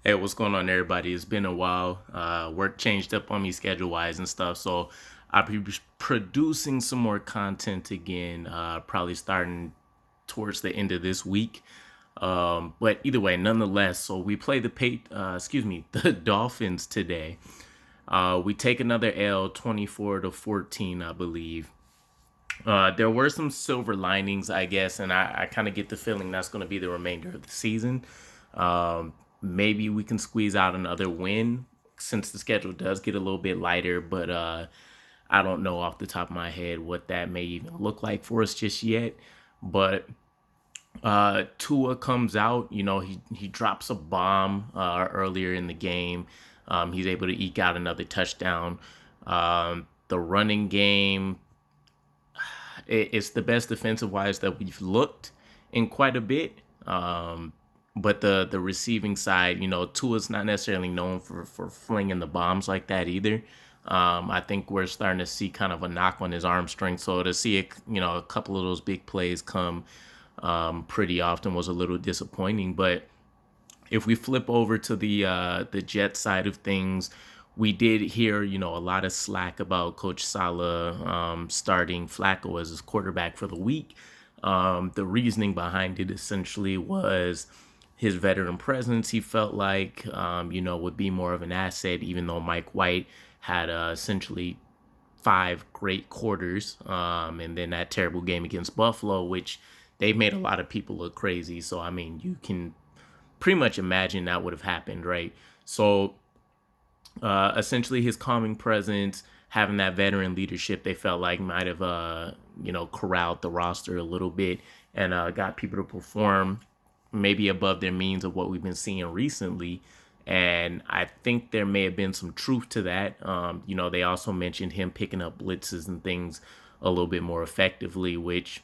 Hey, what's going on, everybody? It's been a while. Work changed up on me schedule wise and stuff, so I'll be producing some more content again, probably starting towards the end of this week. But either way, nonetheless, so we play the Dolphins today. We take another L, 24-14, I believe. There were some silver linings, I guess, and I kind of get the feeling that's going to be the remainder of the season. Maybe we can squeeze out another win since the schedule does get a little bit lighter, but I don't know off the top of my head what that may even look like for us just yet. But Tua comes out, he drops a bomb earlier in the game. He's able to eke out another touchdown. The running game, it's the best defensive wise that we've looked in quite a bit. But the receiving side, Tua's not necessarily known for flinging the bombs like that either. I think we're starting to see kind of a knock on his arm strength. So to see a couple of those big plays come pretty often was a little disappointing. But if we flip over to the Jet side of things, we did hear a lot of slack about Coach Saleh starting Flacco as his quarterback for the week. The reasoning behind it essentially was his veteran presence. He felt like would be more of an asset, even though Mike White had essentially 5 great quarters, and then that terrible game against Buffalo, which they made a lot of people look crazy. So I mean, you can pretty much imagine that would have happened, right? So essentially, his calming presence, having that veteran leadership, they felt like might have corralled the roster a little bit and got people to perform maybe above their means of what we've been seeing recently. And I think there may have been some truth to that. They also mentioned him picking up blitzes and things a little bit more effectively, which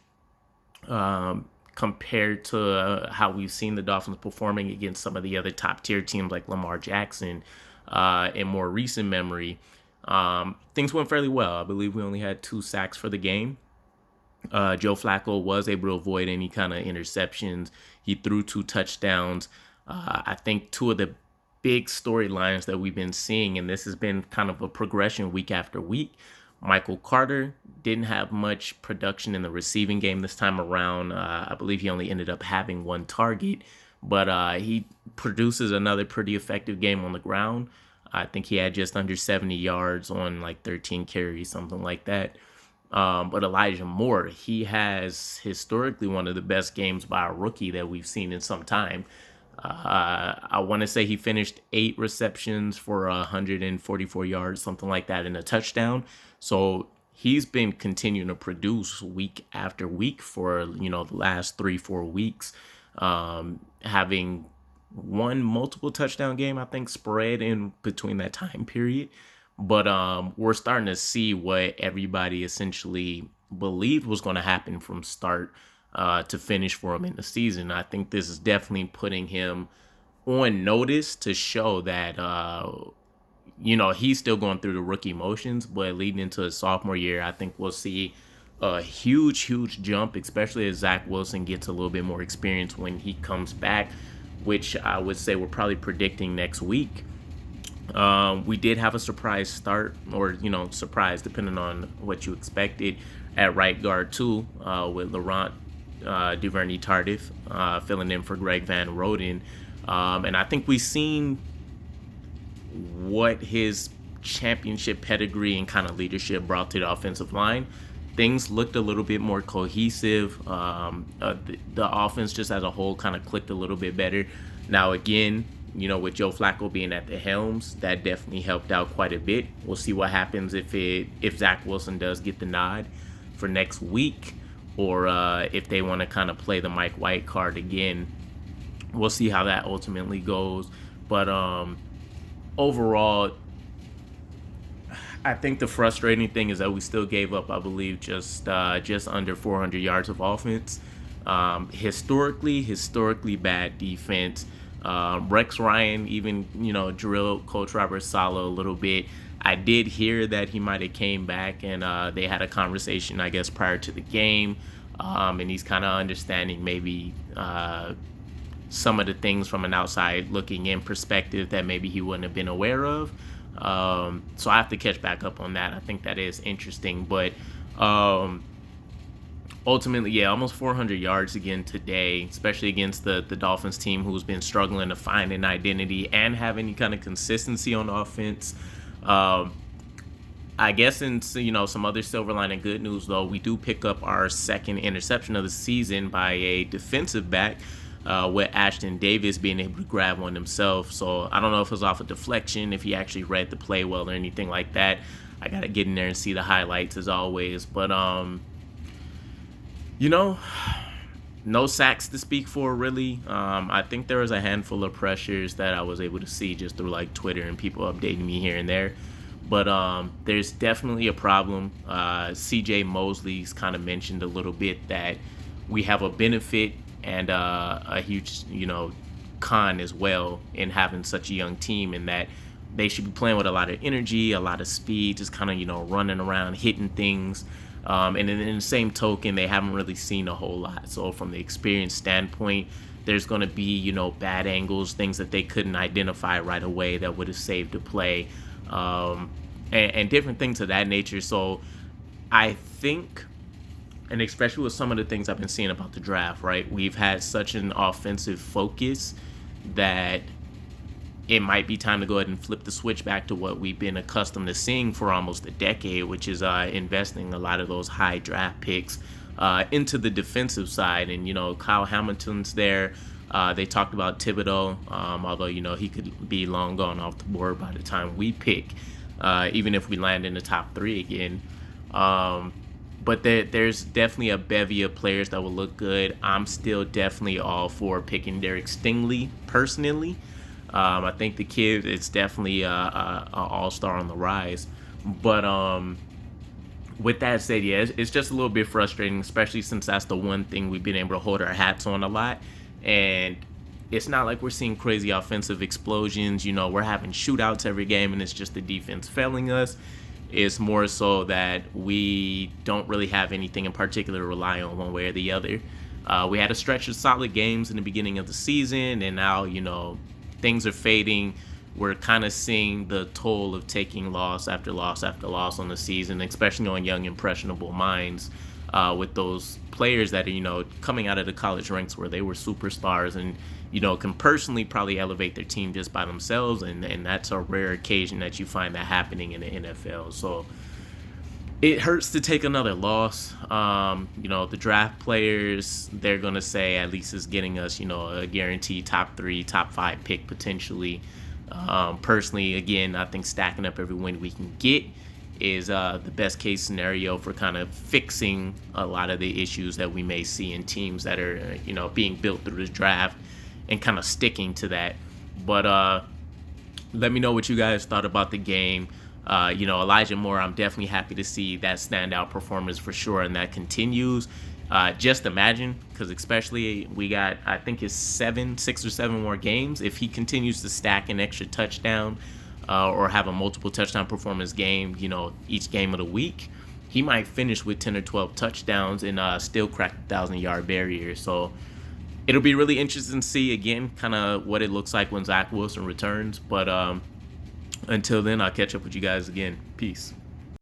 compared to how we've seen the Dolphins performing against some of the other top tier teams like Lamar Jackson in more recent memory, things went fairly well. I believe we only had 2 sacks for the game. Joe Flacco was able to avoid any kind of interceptions. He threw 2 touchdowns. I think 2 of the big storylines that we've been seeing, and this has been kind of a progression week after week. Michael Carter didn't have much production in the receiving game this time around. I believe he only ended up having 1 target, but he produces another pretty effective game on the ground. I think he had just under 70 yards on like 13 carries, something like that. But Elijah Moore, he has historically one of the best games by a rookie that we've seen in some time. I want to say he finished 8 receptions for 144 yards, something like that, and a touchdown. So he's been continuing to produce week after week for the last 3-4 weeks, having one multiple touchdown game, I think, spread in between that time period. But we're starting to see what everybody essentially believed was going to happen from start to finish for him in the season. I think this is definitely putting him on notice to show that, he's still going through the rookie motions, but leading into his sophomore year, I think we'll see a huge jump, especially as Zach Wilson gets a little bit more experience when he comes back, which I would say we're probably predicting next week. We did have a surprise start, or surprise depending on what you expected, at right guard too, with Laurent Duvernay Tardif filling in for Greg Van Roden, and I think we've seen what his championship pedigree and kind of leadership brought to the offensive line. Things looked a little bit more cohesive. The offense just as a whole kind of clicked a little bit better. Now again, with Joe Flacco being at the helms, that definitely helped out quite a bit. We'll see what happens if Zach Wilson does get the nod for next week, or if they want to kind of play the Mike White card again. We'll see how that ultimately goes. But overall, I think the frustrating thing is that we still gave up, I believe, just under 400 yards of offense. Historically bad defense. Rex Ryan even, drilled Coach Robert Saleh a little bit. I did hear that he might have came back and they had a conversation, I guess, prior to the game. And he's kind of understanding maybe some of the things from an outside looking in perspective that maybe he wouldn't have been aware of. So I have to catch back up on that. I think that is interesting, but ultimately, yeah, almost 400 yards again today, especially against the Dolphins team who's been struggling to find an identity and have any kind of consistency on offense. I guess in some other silver lining good news though, we do pick up our second interception of the season by a defensive back, with Ashton Davis being able to grab one himself. So I don't know if it was off a deflection, if he actually read the play well or anything like that. I gotta get in there and see the highlights as always, but no sacks to speak for, really. I think there was a handful of pressures that I was able to see just through like Twitter and people updating me here and there. But there's definitely a problem. CJ Mosley's kind of mentioned a little bit that we have a benefit and a huge, con as well in having such a young team, and that they should be playing with a lot of energy, a lot of speed, just kind of, running around, hitting things. And in the same token, they haven't really seen a whole lot. So from the experience standpoint, there's going to be, bad angles, things that they couldn't identify right away that would have saved a play, and different things of that nature. So I think, and especially with some of the things I've been seeing about the draft, right, we've had such an offensive focus that it might be time to go ahead and flip the switch back to what we've been accustomed to seeing for almost a decade, which is investing a lot of those high draft picks into the defensive side. And, Kyle Hamilton's there. They talked about Thibodeau, although, he could be long gone off the board by the time we pick, even if we land in the top 3 again. But there's definitely a bevy of players that will look good. I'm still definitely all for picking Derek Stingley personally. I think the kid is definitely a all-star on the rise. But with that said, yeah, it's just a little bit frustrating, especially since that's the one thing we've been able to hold our hats on a lot. And it's not like we're seeing crazy offensive explosions. We're having shootouts every game, and it's just the defense failing us. It's more so that we don't really have anything in particular to rely on one way or the other. We had a stretch of solid games in the beginning of the season, and now, things are fading. We're kind of seeing the toll of taking loss after loss after loss on the season, especially on young, impressionable minds, with those players that are, coming out of the college ranks where they were superstars and, can personally probably elevate their team just by themselves. And that's a rare occasion that you find that happening in the NFL. So it hurts to take another loss. The draft players, they're going to say at least is getting us, a guaranteed top 3, top 5 pick potentially. Personally, again, I think stacking up every win we can get is the best case scenario for kind of fixing a lot of the issues that we may see in teams that are, being built through this draft and kind of sticking to that. But let me know what you guys thought about the game. Elijah Moore, I'm definitely happy to see that standout performance for sure, and that continues. Just imagine, because especially we got, I think it's 6 or 7 more games. If he continues to stack an extra touchdown or have a multiple touchdown performance game, each game of the week, he might finish with 10 or 12 touchdowns and still crack the 1,000-yard barrier. So it'll be really interesting to see, again, kind of what it looks like when Zach Wilson returns. But until then, I'll catch up with you guys again. Peace.